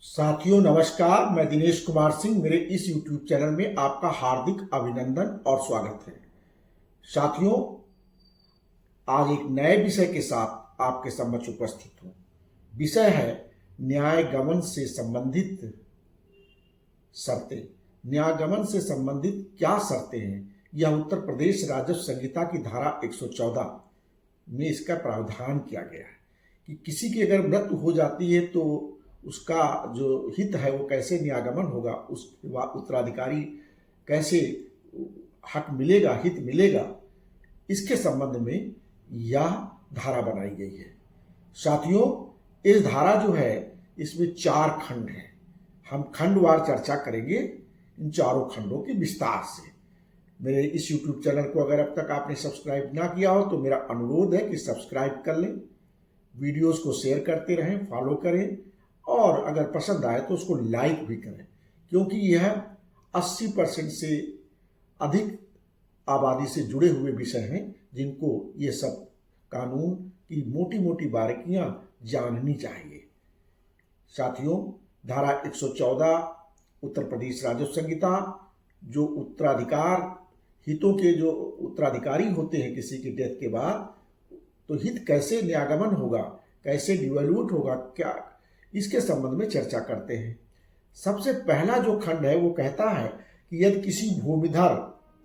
साथियों नमस्कार, मैं दिनेश कुमार सिंह। मेरे इस YouTube चैनल में आपका हार्दिक अभिनंदन और स्वागत है। साथियों, आज एक नए विषय के साथ आपके समक्ष उपस्थित हूँ। विषय है न्याय गमन से संबंधित शर्तें। न्याय गमन से संबंधित क्या शर्तें हैं, यह उत्तर प्रदेश राजस्व संहिता की धारा 114 में इसका प्रावधान किया गया है कि किसी की अगर मृत्यु हो जाती है तो उसका जो हित है वो कैसे न्यागमन होगा, उसके बाद उत्तराधिकारी कैसे हक मिलेगा, हित मिलेगा, इसके संबंध में यह धारा बनाई गई है। साथियों, इस धारा जो है इसमें 4 खंड हैं। हम खंडवार चर्चा करेंगे इन चारों खंडों के विस्तार से। मेरे इस YouTube चैनल को अगर अब तक आपने सब्सक्राइब ना किया हो तो मेरा अनुरोध है कि सब्सक्राइब कर लें, वीडियोस को शेयर करते रहें, फॉलो करें और अगर पसंद आए तो उसको लाइक भी करें, क्योंकि यह 80% से अधिक आबादी से जुड़े हुए विषय हैं जिनको ये सब कानून की मोटी मोटी बारीकियां जाननी चाहिए। साथियों, धारा 114 उत्तर प्रदेश राजस्व संहिता, जो उत्तराधिकार हितों के जो उत्तराधिकारी होते हैं किसी की डेथ के बाद, तो हित कैसे न्यागमन होगा, कैसे डिवैल्यूट होगा, क्या, इसके संबंध में चर्चा करते हैं। सबसे पहला जो खंड है वो कहता है कि यदि किसी भूमिधर,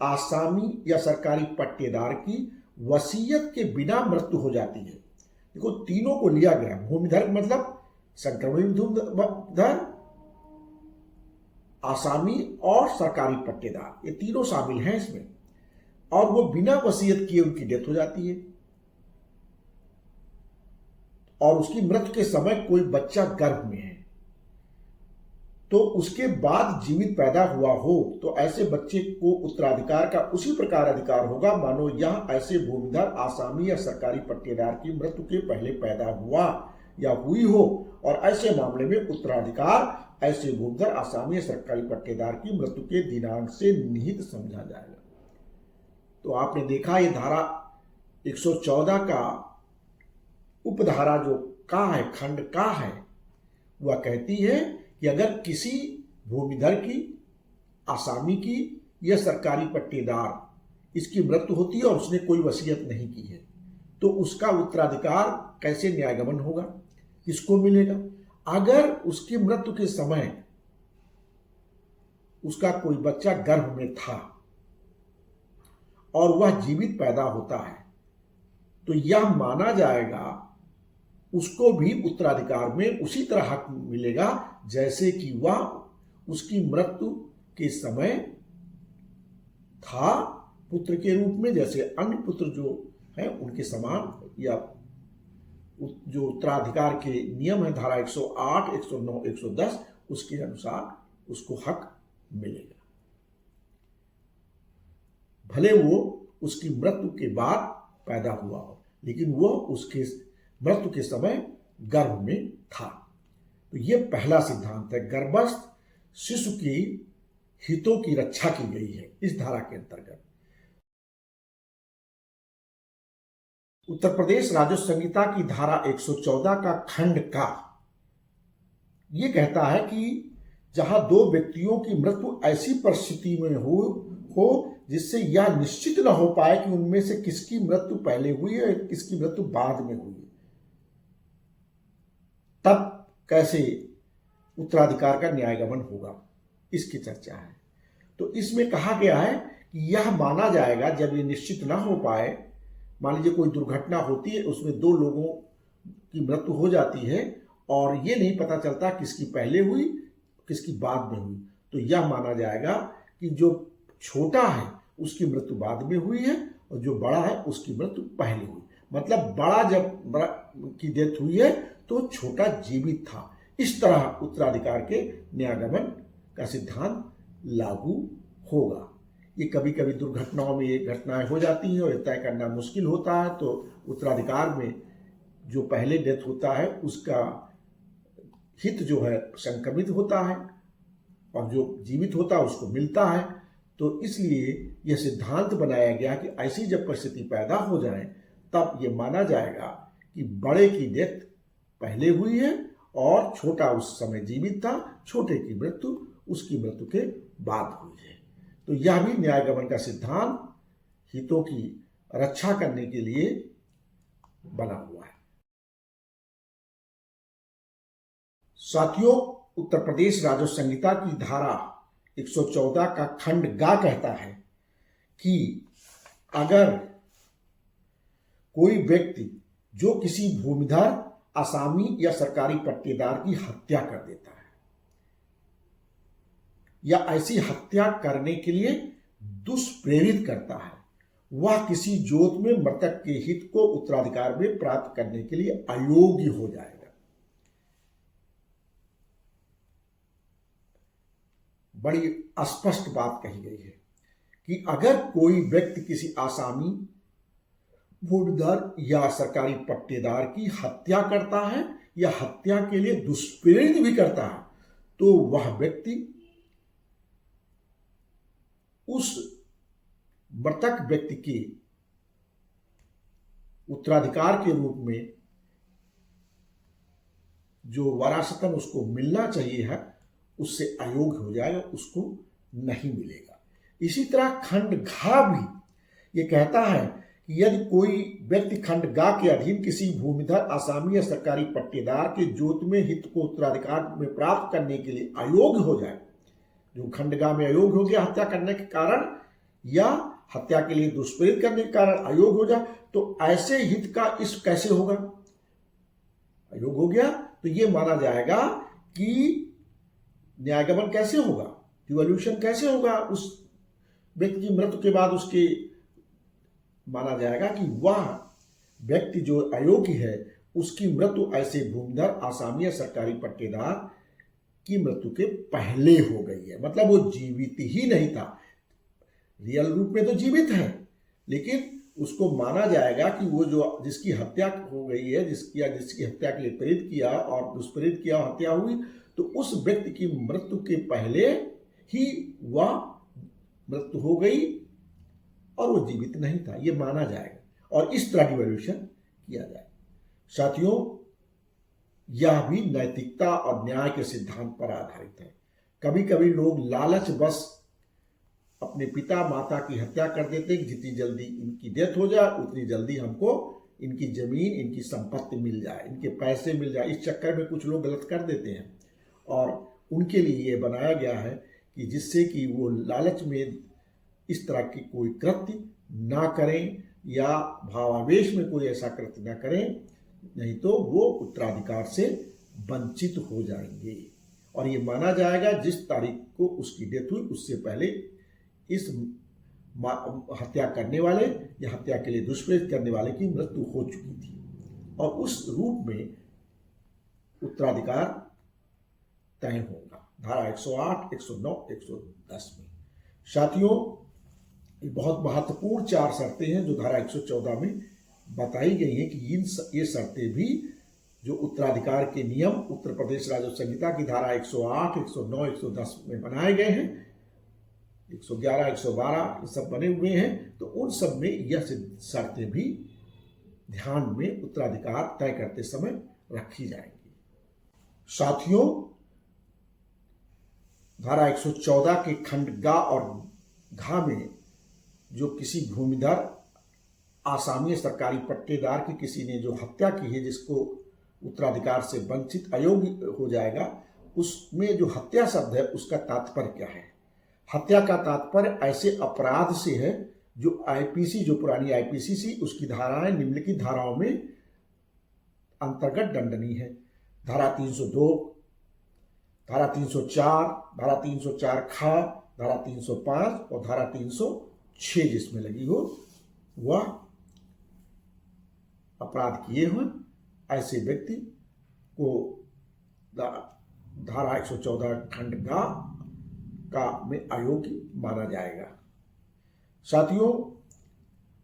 आसामी या सरकारी पट्टेदार की वसीयत के बिना मृत्यु हो जाती है। देखो, तीनों को लिया गया। भूमिधर मतलब संक्रमित भूमिधर, आसामी और सरकारी पट्टेदार, ये तीनों शामिल हैं इसमें। और वो बिना वसीयत किए उनकी डेथ हो जाती है और उसकी मृत्यु के समय कोई बच्चा गर्भ में है, तो उसके बाद जीवित पैदा हुआ हो तो ऐसे बच्चे को उत्तराधिकार का उसी प्रकार अधिकार होगा मानो यह ऐसे भूमिधर, आसामी या सरकारी पट्टेदार की मृत्यु के पहले पैदा हुआ या हुई हो, और ऐसे मामले में उत्तराधिकार ऐसे भूमिधर, आसामी या सरकारी पट्टेदार की मृत्यु के दिनांक से निहित समझा जाएगा। तो आपने देखा ये धारा 114 का उपधारा जो का है, खंड का है, वह कहती है कि अगर किसी भूमिधर की, आसामी की या सरकारी पट्टेदार इसकी मृत्यु होती है और उसने कोई वसीयत नहीं की है, तो उसका उत्तराधिकार कैसे न्यायगमन होगा, किसको मिलेगा। अगर उसकी मृत्यु के समय उसका कोई बच्चा गर्भ में था और वह जीवित पैदा होता है, तो यह माना जाएगा उसको भी उत्तराधिकार में उसी तरह हक मिलेगा जैसे कि वह उसकी मृत्यु के समय था पुत्र के रूप में, जैसे अन्य पुत्र जो है उनके समान, या जो उत्तराधिकार के नियम है धारा 108, 109, 110, उसके अनुसार उसको हक मिलेगा, भले वो उसकी मृत्यु के बाद पैदा हुआ हो, लेकिन वो उसके मृत्यु के समय गर्भ में था। तो ये पहला सिद्धांत है। गर्भस्थ शिशु की हितों की रक्षा की गई है इस धारा के अंतर्गत। उत्तर प्रदेश राजस्व संहिता की धारा 114 का खंड का ये कहता है कि जहां 2 व्यक्तियों की मृत्यु ऐसी परिस्थिति में हो जिससे यह निश्चित न हो पाए कि उनमें से किसकी मृत्यु पहले हुई है, किसकी मृत्यु बाद में हुई है, तब कैसे उत्तराधिकार का न्यायगमन होगा, इसकी चर्चा है। तो इसमें कहा गया है कि यह माना जाएगा जब ये निश्चित ना हो पाए, मान लीजिए कोई दुर्घटना होती है, उसमें 2 लोगों की मृत्यु हो जाती है और ये नहीं पता चलता किसकी पहले हुई किसकी बाद में हुई, तो यह माना जाएगा कि जो छोटा है उसकी मृत्यु बाद में हुई है और जो बड़ा है उसकी मृत्यु पहले हुई। मतलब बड़ा जब की डेथ हुई है तो छोटा जीवित था। इस तरह उत्तराधिकार के न्यायगमन का सिद्धांत लागू होगा। ये कभी कभी दुर्घटनाओं में ये घटनाएं हो जाती हैं और तय करना मुश्किल होता है, तो उत्तराधिकार में जो पहले डेथ होता है उसका हित जो है संक्रमित होता है और जो जीवित होता है उसको मिलता है। तो इसलिए यह सिद्धांत बनाया गया कि ऐसी जब परिस्थिति पैदा हो जाए तब ये माना जाएगा कि बड़े की डेथ पहले हुई है और छोटा उस समय जीवित था, छोटे की मृत्यु उसकी मृत्यु के बाद हुई है। तो यह भी न्यायगमन का सिद्धांत हितों की रक्षा करने के लिए बना हुआ है। साथियों, उत्तर प्रदेश राजस्व संहिता की धारा 114 का खंड ग कहता है कि अगर कोई व्यक्ति जो किसी भूमिधर, आसामी या सरकारी पट्टेदार की हत्या कर देता है या ऐसी हत्या करने के लिए दुष्प्रेरित करता है, वह किसी जोत में मृतक के हित को उत्तराधिकार में प्राप्त करने के लिए अयोग्य हो जाएगा। बड़ी स्पष्ट बात कही गई है कि अगर कोई व्यक्ति किसी आसामी, भूमिधर या सरकारी पट्टेदार की हत्या करता है या हत्या के लिए दुष्प्रेरित भी करता है, तो वह व्यक्ति उस मृतक व्यक्ति के उत्तराधिकार के रूप में जो वरासतन उसको मिलना चाहिए है उससे अयोग्य हो जाएगा, उसको नहीं मिलेगा। इसी तरह खंड घ भी ये कहता है कि यदि कोई व्यक्ति खंड ग के अधीन किसी भूमिधर, आसामी या सरकारी पट्टेदार के जोत में हित को उत्तराधिकार में प्राप्त करने के लिए अयोग्य हो जाए, जो खंड ग में अयोग्य हो गया हत्या करने के कारण या हत्या के लिए दुष्प्रेरित करने के कारण अयोग्य हो जाए, तो ऐसे हित का इस कैसे होगा? अयोग्य हो गया तो ये माना जाएगा कि न्यायगमन कैसे होगा, डिवोल्यूशन कैसे होगा, उस व्यक्ति की मृत्यु के बाद उसके माना जाएगा कि वह व्यक्ति जो अयोग्य है उसकी मृत्यु ऐसे भूमिधर, आसामी या सरकारी पट्टेदार की मृत्यु के पहले हो गई है। मतलब वो जीवित ही नहीं था, रियल रूप में तो जीवित है, लेकिन उसको माना जाएगा कि वो जो जिसकी हत्या हो गई है, जिसकी हत्या के लिए प्रेरित किया और दुष्प्रेरित किया, हत्या हुई, तो उस व्यक्ति की मृत्यु के पहले ही वह मृत्यु हो गई और वो जीवित नहीं था, ये माना जाएगा और इस तरह डिवोल्यूशन किया जाएगा। साथियों, यह भी नैतिकता और न्याय के सिद्धांत पर आधारित है। कभी कभी लोग लालच बस अपने पिता माता की हत्या कर देते हैं, जितनी जल्दी इनकी डेथ हो जाए उतनी जल्दी हमको इनकी जमीन, इनकी संपत्ति मिल जाए, इनके पैसे मिल जाए। इस चक्कर में कुछ लोग गलत कर देते हैं और उनके लिए ये बनाया गया है कि जिससे कि वो लालच में इस तरह की कोई कृत्य ना करें या भावावेश में कोई ऐसा कृत्य ना करें, नहीं तो वो उत्तराधिकार से वंचित हो जाएंगे और ये माना जाएगा जिस तारीख को उसकी डेथ हुई उससे पहले इस हत्या करने वाले या हत्या के लिए दुष्प्रेरित करने वाले की मृत्यु हो चुकी थी और उस रूप में उत्तराधिकार तय होगा। धारा 108, 109, 110 में। साथियों, ये बहुत महत्वपूर्ण 4 शर्तें हैं जो धारा 114 में बताई गई हैं कि ये शर्तें भी जो उत्तराधिकार के नियम उत्तर प्रदेश राजस्व संहिता की धारा 108, 109, 110 में बनाए गए हैं, 111, 112 ये सब बने हुए हैं, तो उन सब में यह शर्तें भी ध्यान में उत्तराधिकार तय करते समय रखी जाएंगी। साथियों, धारा 114 के खंड ग और घ में जो किसी भूमिधर, आसामी सरकारी पट्टेदार की किसी ने जो हत्या की है जिसको उत्तराधिकार से वंचित अयोग्य हो जाएगा, उसमें जो हत्या शब्द है उसका तात्पर्य क्या है? हत्या का तात्पर्य ऐसे अपराध से है जो आईपीसी, जो पुरानी आईपीसी सी उसकी धाराएं निम्नलिखित धाराओं में अंतर्गत दंडनीय है। धारा 302, धारा 304, धारा 304 ख, धारा 305 और धारा 306 जिसमें लगी हो वह अपराध किए हुए ऐसे व्यक्ति को धारा 114 खंड का में अयोग्य माना जाएगा। साथियों,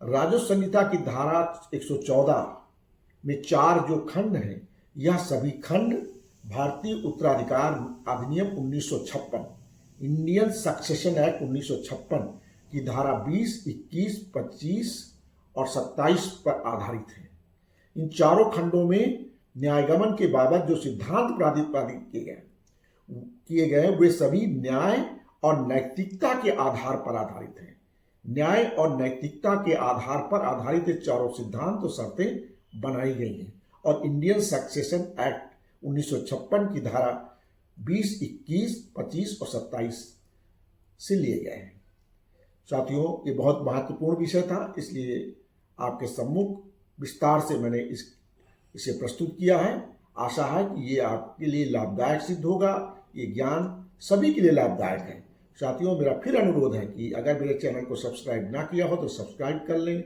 राजस्व संहिता की धारा 114 में 4 जो खंड हैं, यह सभी खंड भारतीय उत्तराधिकार अधिनियम 1956, इंडियन सक्सेशन एक्ट 1956 की धारा 20, 21, 25 और 27 पर आधारित है। इन चारों खंडों में न्यायगमन के बाबत जो सिद्धांत प्रतिपादित किए गए वे सभी न्याय और नैतिकता के आधार पर आधारित हैं। न्याय और नैतिकता के आधार पर आधारित ये चारों सिद्धांत और शर्तें बनाई गई हैं और इंडियन सक्सेशन एक्ट 1956 की धारा 20, 21, 25 और 27 से लिए गए हैं। साथियों, ये बहुत महत्वपूर्ण विषय था, इसलिए आपके सम्मुख विस्तार से मैंने इसे प्रस्तुत किया है। आशा है कि ये आपके लिए लाभदायक सिद्ध होगा। ये ज्ञान सभी के लिए लाभदायक है। साथियों, मेरा फिर अनुरोध है कि अगर मेरे चैनल को सब्सक्राइब ना किया हो तो सब्सक्राइब कर लें,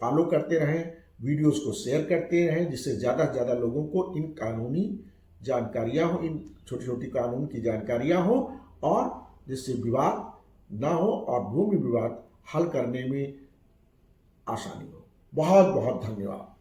फॉलो करते रहें, वीडियोस को शेयर करते रहें, जिससे ज़्यादा से ज़्यादा लोगों को इन कानूनी जानकारियाँ हो, इन छोटी छोटी कानून की जानकारियाँ हो और जिससे विवाद ना हो और भूमि विवाद हल करने में आसानी हो। बहुत बहुत धन्यवाद।